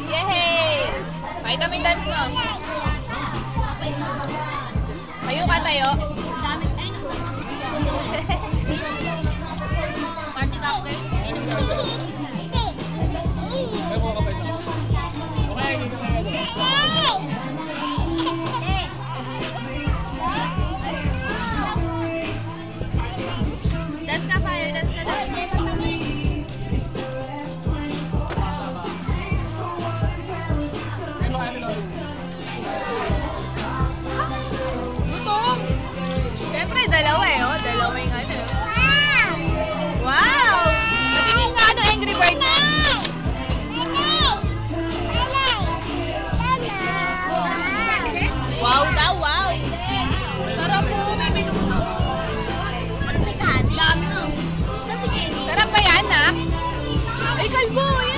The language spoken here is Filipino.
Yehey! Pakita mo yung dance mo. Tayo ka, tayo. Party captain. Dance ka, fire. Dance ka, dance. Gutom! Siyempre, dalawa eh. Oh. Dalawa yung ano. Wow! Patingin nga ano, Angry Bird. Wow daw, wow! Sarap po, may minuto. Dami no. Sarap ba yan, nak? Ay, kalbo!